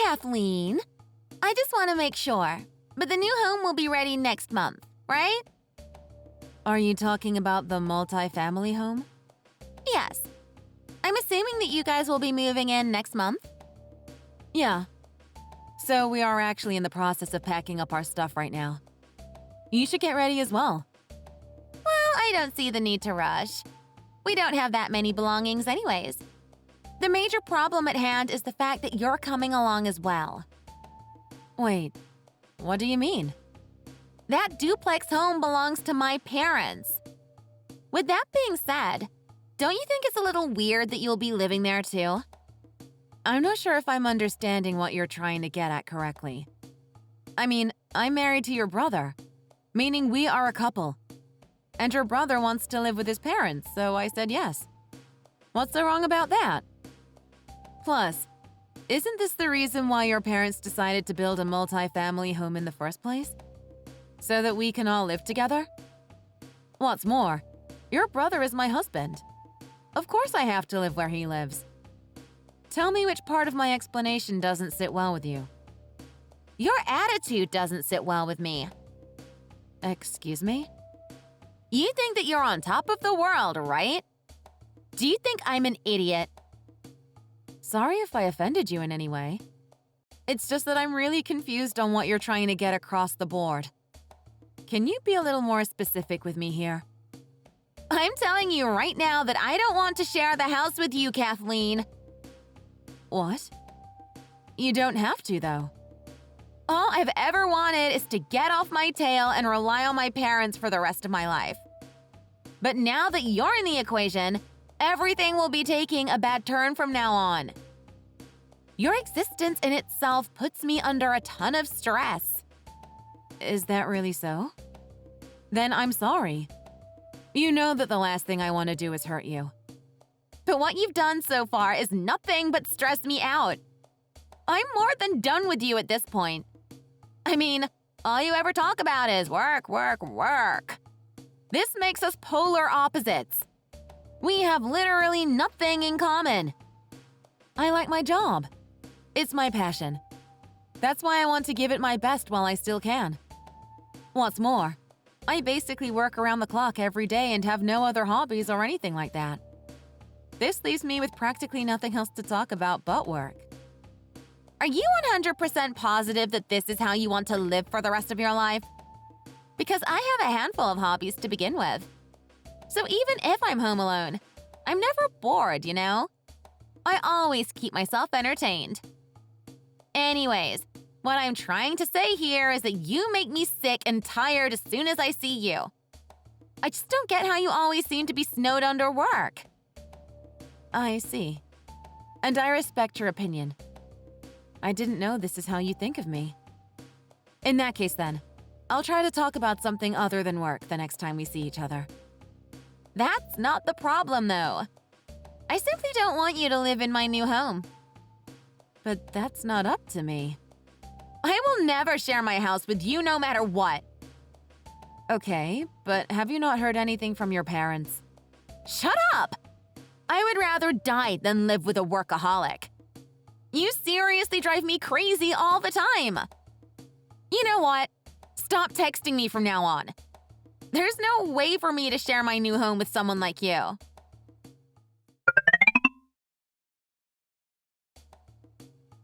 Kathleen. I just want to make sure. But the new home will be ready next month, right? Are you talking about the multi-family home? Yes. I'm assuming that you guys will be moving in next month? Yeah. So we are actually in the process of packing up our stuff right now. You should get ready as well. Well, I don't see the need to rush. We don't have that many belongings anyways. The major problem at hand is the fact that you're coming along as well. Wait, what do you mean? That duplex home belongs to my parents. With that being said, don't you think it's a little weird that you'll be living there too? I'm not sure if I'm understanding what you're trying to get at correctly. I mean, I'm married to your brother, meaning we are a couple. And your brother wants to live with his parents, so I said yes. What's so wrong about that? Plus, isn't this the reason why your parents decided to build a multi-family home in the first place? So that we can all live together? What's more, your brother is my husband. Of course I have to live where he lives. Tell me which part of my explanation doesn't sit well with you. Your attitude doesn't sit well with me. Excuse me? You think that you're on top of the world, right? Do you think I'm an idiot? Sorry if I offended you in any way. It's just that I'm really confused on what you're trying to get across the board. Can you be a little more specific with me here? I'm telling you right now that I don't want to share the house with you, Kathleen. What? You don't have to, though. All I've ever wanted is to get off my tail and rely on my parents for the rest of my life. But now that you're in the equation, everything will be taking a bad turn from now on. Your existence in itself puts me under a ton of stress. Is that really so? Then I'm sorry. You know that the last thing I want to do is hurt you. But what you've done so far is nothing but stress me out. I'm more than done with you at this point. I mean, all you ever talk about is work, work, work. This makes us polar opposites. We have literally nothing in common. I like my job. It's my passion. That's why I want to give it my best while I still can. What's more, I basically work around the clock every day and have no other hobbies or anything like that. This leaves me with practically nothing else to talk about but work. Are you 100% positive that this is how you want to live for the rest of your life? Because I have a handful of hobbies to begin with. So even if I'm home alone, I'm never bored, you know? I always keep myself entertained. Anyways, what I'm trying to say here is that you make me sick and tired as soon as I see you. I just don't get how you always seem to be snowed under work. I see. And I respect your opinion. I didn't know this is how you think of me. In that case then, I'll try to talk about something other than work the next time we see each other. That's not the problem, though. I simply don't want you to live in my new home. But that's not up to me. I will never share my house with you no matter what. Okay, but have you not heard anything from your parents? Shut up! I would rather die than live with a workaholic. You seriously drive me crazy all the time. You know what? Stop texting me from now on. There's no way for me to share my new home with someone like you.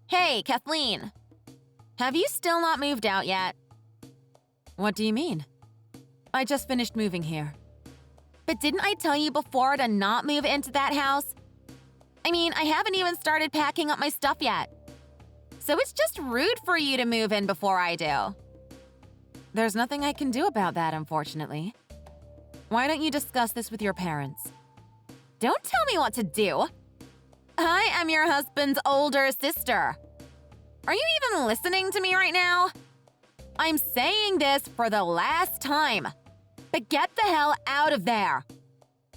Hey, Kathleen. Have you still not moved out yet? What do you mean? I just finished moving here. But didn't I tell you before to not move into that house? I mean, I haven't even started packing up my stuff yet. So it's just rude for you to move in before I do. There's nothing I can do about that, unfortunately. Why don't you discuss this with your parents? Don't tell me what to do. I am your husband's older sister. Are you even listening to me right now? I'm saying this for the last time, but get the hell out of there.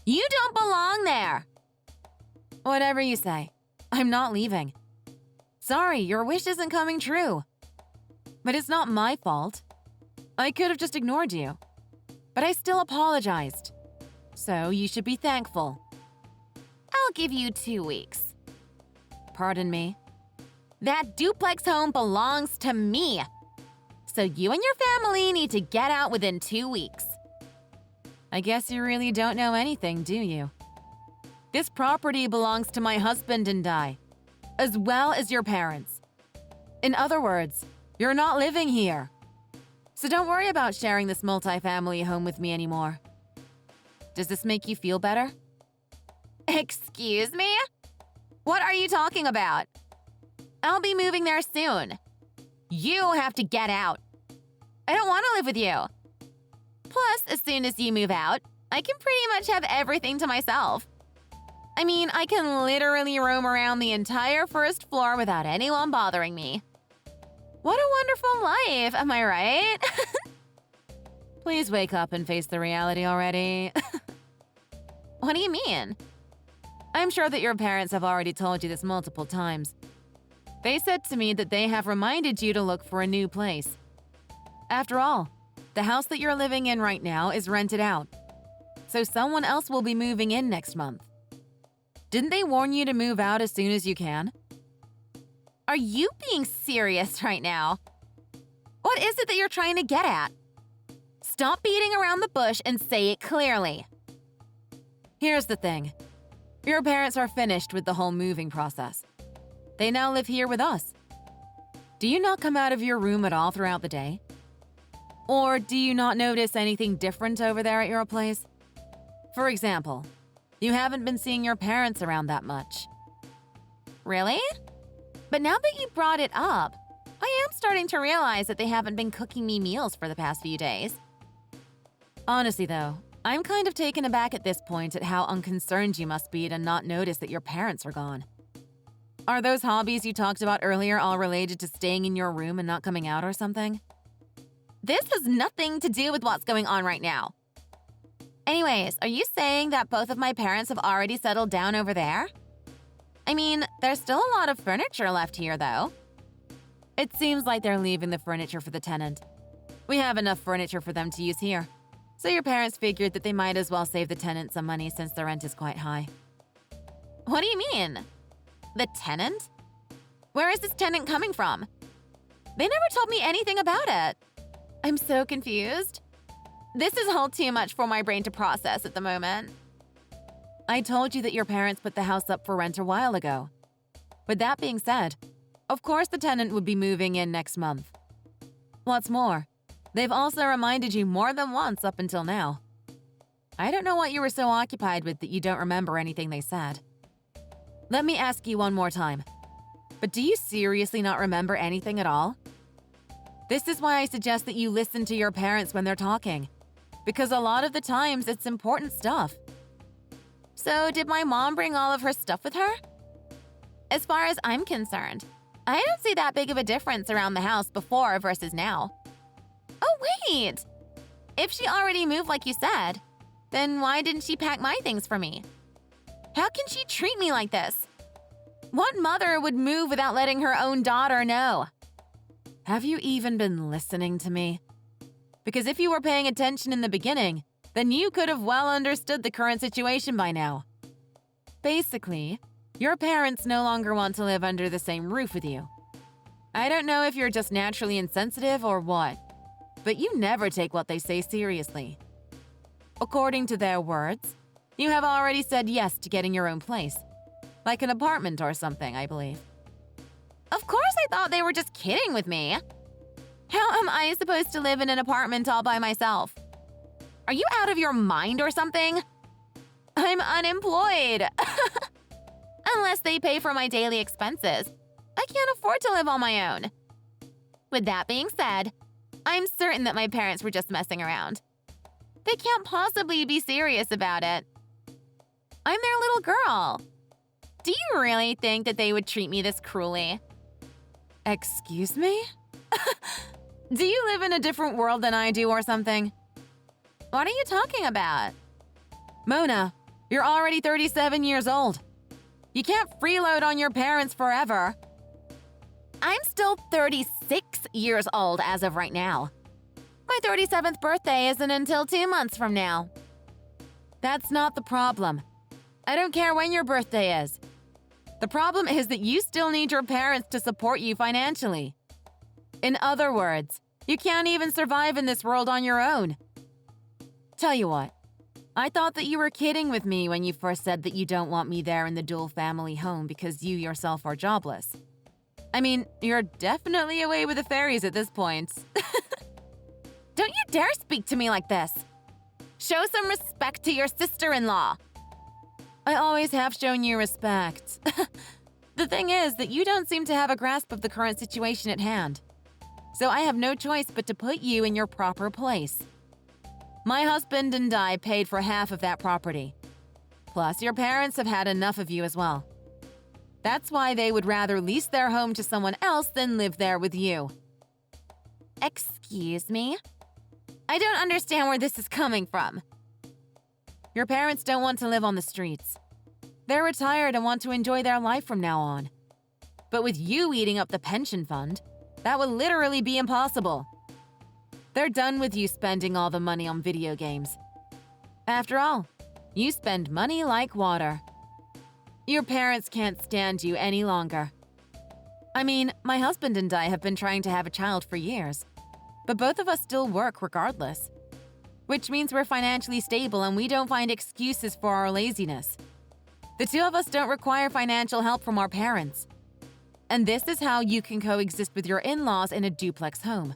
You don't belong there. Whatever you say, I'm not leaving. Sorry, your wish isn't coming true. But it's not my fault. I could have just ignored you. But I still apologized. So you should be thankful. I'll give you 2 weeks. Pardon me? That duplex home belongs to me. So you and your family need to get out within 2 weeks. I guess you really don't know anything, do you? This property belongs to my husband and I, as well as your parents. In other words, you're not living here. So don't worry about sharing this multifamily home with me anymore. Does this make you feel better? Excuse me? What are you talking about? I'll be moving there soon. You have to get out. I don't want to live with you. Plus, as soon as you move out, I can pretty much have everything to myself. I mean, I can literally roam around the entire first floor without anyone bothering me. What a wonderful life, am I right? Please wake up and face the reality already. What do you mean? I'm sure that your parents have already told you this multiple times. They said to me that they have reminded you to look for a new place. After all, the house that you're living in right now is rented out, so someone else will be moving in next month. Didn't they warn you to move out as soon as you can? Are you being serious right now? What is it that you're trying to get at? Stop beating around the bush and say it clearly. Here's the thing. Your parents are finished with the whole moving process. They now live here with us. Do you not come out of your room at all throughout the day? Or do you not notice anything different over there at your place? For example, you haven't been seeing your parents around that much. Really? But now that you brought it up, I am starting to realize that they haven't been cooking me meals for the past few days. Honestly, though, I'm kind of taken aback at this point at how unconcerned you must be to not notice that your parents are gone. Are those hobbies you talked about earlier all related to staying in your room and not coming out or something? This has nothing to do with what's going on right now. Anyways, are you saying that both of my parents have already settled down over there? I mean, there's still a lot of furniture left here, though. It seems like they're leaving the furniture for the tenant. We have enough furniture for them to use here, so your parents figured that they might as well save the tenant some money since the rent is quite high. What do you mean? The tenant? Where is this tenant coming from? They never told me anything about it. I'm so confused. This is all too much for my brain to process at the moment. I told you that your parents put the house up for rent a while ago. With that being said, of course the tenant would be moving in next month. What's more, they've also reminded you more than once up until now. I don't know what you were so occupied with that you don't remember anything they said. Let me ask you one more time. But do you seriously not remember anything at all? This is why I suggest that you listen to your parents when they're talking, because a lot of the times it's important stuff. So did my mom bring all of her stuff with her? As far as I'm concerned, I don't see that big of a difference around the house before versus now. Oh, wait! If she already moved like you said, then why didn't she pack my things for me? How can she treat me like this? What mother would move without letting her own daughter know? Have you even been listening to me? Because if you were paying attention in the beginning, then you could have well understood the current situation by now. Basically, your parents no longer want to live under the same roof with you. I don't know if you're just naturally insensitive or what, but you never take what they say seriously. According to their words, you have already said yes to getting your own place, like an apartment or something, I believe. Of course I thought they were just kidding with me. How am I supposed to live in an apartment all by myself? Are you out of your mind or something? I'm unemployed. Unless they pay for my daily expenses, I can't afford to live on my own. With that being said, I'm certain that my parents were just messing around. They can't possibly be serious about it. I'm their little girl. Do you really think that they would treat me this cruelly? Excuse me? Do you live in a different world than I do or something? What are you talking about? Mona, you're already 37 years old. You can't freeload on your parents forever. I'm still 36 years old as of right now. My 37th birthday isn't until 2 months from now. That's not the problem. I don't care when your birthday is. The problem is that you still need your parents to support you financially. In other words, you can't even survive in this world on your own. Tell you what, I thought that you were kidding with me when you first said that you don't want me there in the dual family home because you yourself are jobless. I mean, you're definitely away with the fairies at this point. Don't you dare speak to me like this! Show some respect to your sister-in-law! I always have shown you respect. The thing is that you don't seem to have a grasp of the current situation at hand. So I have no choice but to put you in your proper place. My husband and I paid for half of that property. Plus, your parents have had enough of you as well. That's why they would rather lease their home to someone else than live there with you. Excuse me? I don't understand where this is coming from. Your parents don't want to live on the streets. They're retired and want to enjoy their life from now on. But with you eating up the pension fund, that would literally be impossible. They're done with you spending all the money on video games. After all, you spend money like water. Your parents can't stand you any longer. I mean, my husband and I have been trying to have a child for years, but both of us still work regardless. Which means we're financially stable and we don't find excuses for our laziness. The two of us don't require financial help from our parents. And this is how you can coexist with your in-laws in a duplex home,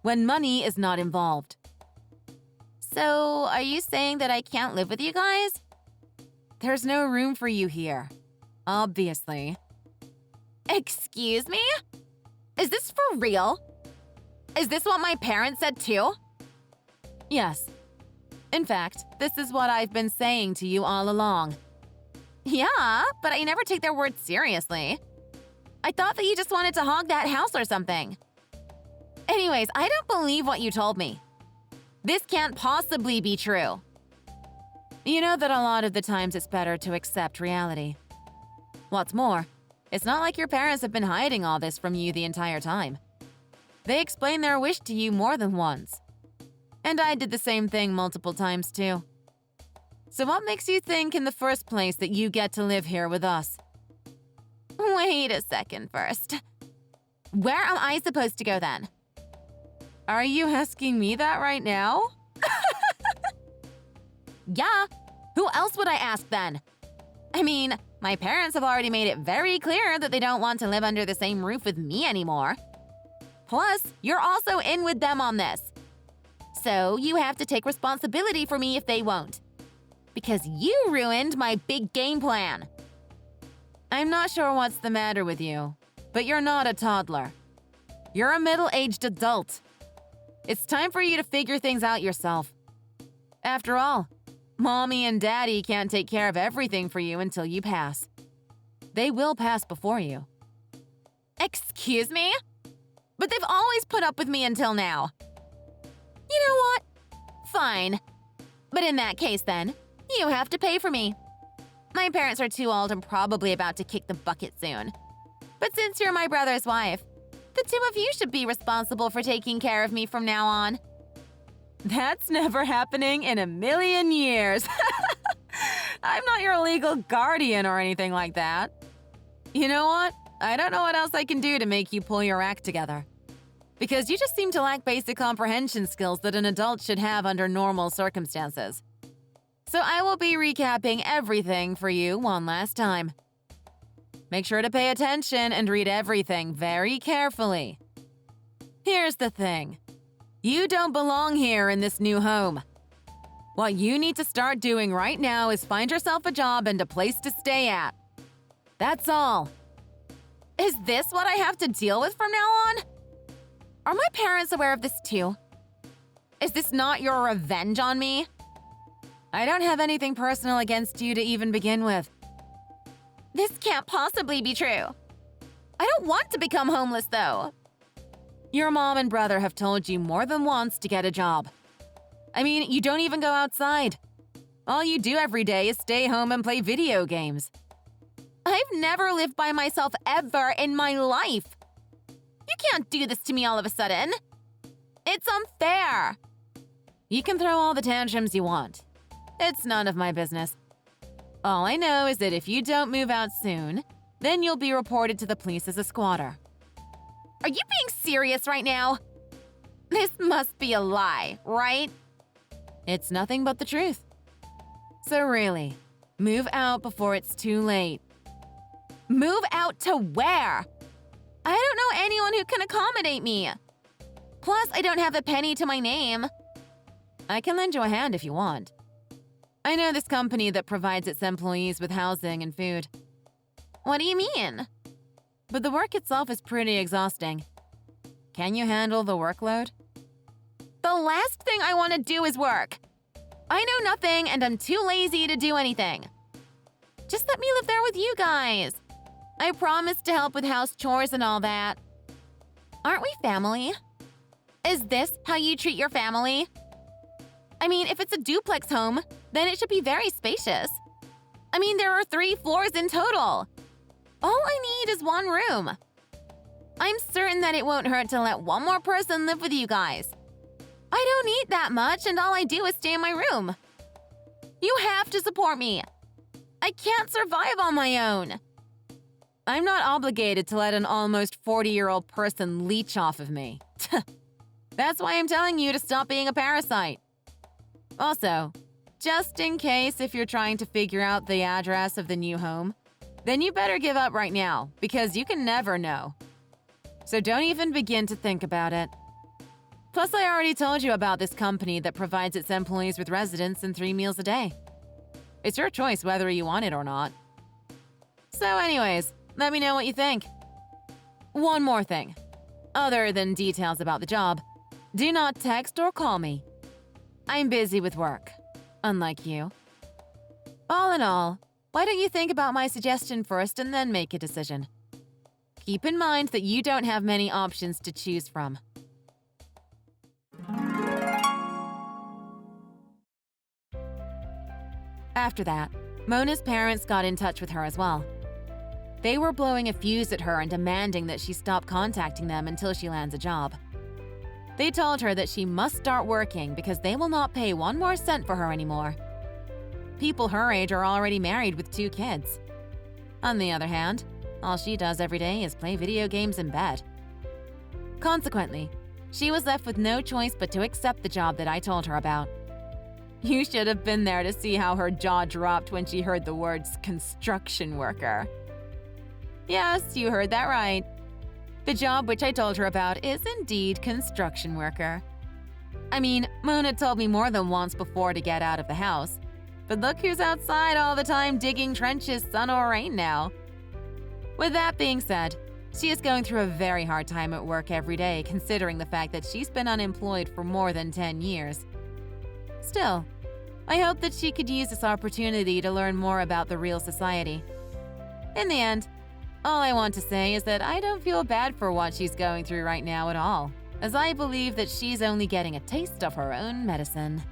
when money is not involved. So, are you saying that I can't live with you guys? There's no room for you here, obviously. Excuse me? Is this for real? Is this what my parents said too? Yes. In fact, this is what I've been saying to you all along. Yeah, but I never take their words seriously. I thought that you just wanted to hog that house or something. Anyways, I don't believe what you told me. This can't possibly be true. You know that a lot of the times it's better to accept reality. What's more, it's not like your parents have been hiding all this from you the entire time. They explained their wish to you more than once. And I did the same thing multiple times too. So what makes you think in the first place that you get to live here with us? Wait a second first. Where am I supposed to go then? Are you asking me that right now? Yeah, who else would I ask then? I mean, my parents have already made it very clear that they don't want to live under the same roof with me anymore. Plus, you're also in with them on this. So you have to take responsibility for me if they won't. Because you ruined my big game plan. I'm not sure what's the matter with you, but you're not a toddler. You're a middle-aged adult. It's time for you to figure things out yourself. After all, Mommy and Daddy can't take care of everything for you until you pass. They will pass before you. Excuse me? But they've always put up with me until now. You know what? Fine. But in that case then, you have to pay for me. My parents are too old and probably about to kick the bucket soon. But since you're my brother's wife, the two of you should be responsible for taking care of me from now on. That's never happening in a million years. I'm not your legal guardian or anything like that. You know what? I don't know what else I can do to make you pull your act together. Because you just seem to lack basic comprehension skills that an adult should have under normal circumstances. So I will be recapping everything for you one last time. Make sure to pay attention and read everything very carefully. Here's the thing. You don't belong here in this new home. What you need to start doing right now is find yourself a job and a place to stay at. That's all. Is this what I have to deal with from now on? Are my parents aware of this too? Is this not your revenge on me? I don't have anything personal against you to even begin with. This can't possibly be true. I don't want to become homeless though. Your mom and brother have told you more than once to get a job. I mean, you don't even go outside. All you do every day is stay home and play video games. I've never lived by myself ever in my life. You can't do this to me all of a sudden. It's unfair. You can throw all the tantrums you want. It's none of my business. All I know is that if you don't move out soon, then you'll be reported to the police as a squatter. Are you being serious right now? This must be a lie, right? It's nothing but the truth. So really, move out before it's too late. Move out to where? I don't know anyone who can accommodate me. Plus, I don't have a penny to my name. I can lend you a hand if you want. I know this company that provides its employees with housing and food. What do you mean? But the work itself is pretty exhausting. Can you handle the workload? The last thing I want to do is work. I know nothing and I'm too lazy to do anything. Just let me live there with you guys. I promise to help with house chores and all that. Aren't we family? Is this how you treat your family? I mean, if it's a duplex home, then it should be very spacious. I mean, there are 3 floors in total. All I need is 1 room. I'm certain that it won't hurt to let 1 more person live with you guys. I don't need that much, and all I do is stay in my room. You have to support me. I can't survive on my own. I'm not obligated to let an almost 40-year-old person leech off of me. That's why I'm telling you to stop being a parasite. Also, just in case if you're trying to figure out the address of the new home, then you better give up right now, because you can never know. So don't even begin to think about it. Plus, I already told you about this company that provides its employees with residence and 3 meals a day. It's your choice whether you want it or not. So anyways, let me know what you think. One more thing. Other than details about the job, do not text or call me. I'm busy with work, unlike you. All in all, why don't you think about my suggestion first and then make a decision? Keep in mind that you don't have many options to choose from. After that, Mona's parents got in touch with her as well. They were blowing a fuse at her and demanding that she stop contacting them until she lands a job. They told her that she must start working because they will not pay 1 more cent for her anymore. People her age are already married with 2 kids. On the other hand, all she does every day is play video games in bed. Consequently, she was left with no choice but to accept the job that I told her about. You should have been there to see how her jaw dropped when she heard the words construction worker. Yes, you heard that right. The job which I told her about is indeed construction worker. I mean, Mona told me more than once before to get out of the house. But look who's outside all the time digging trenches, sun or rain now. With that being said, she is going through a very hard time at work every day, considering the fact that she's been unemployed for more than 10 years. Still, I hope that she could use this opportunity to learn more about the real society. In the end, all I want to say is that I don't feel bad for what she's going through right now at all, as I believe that she's only getting a taste of her own medicine.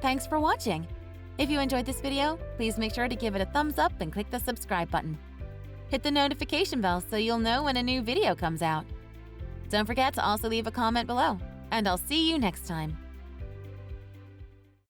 Thanks for watching. If you enjoyed this video, please make sure to give it a thumbs up and click the subscribe button. Hit the notification bell so you'll know when a new video comes out. Don't forget to also leave a comment below, and I'll see you next time.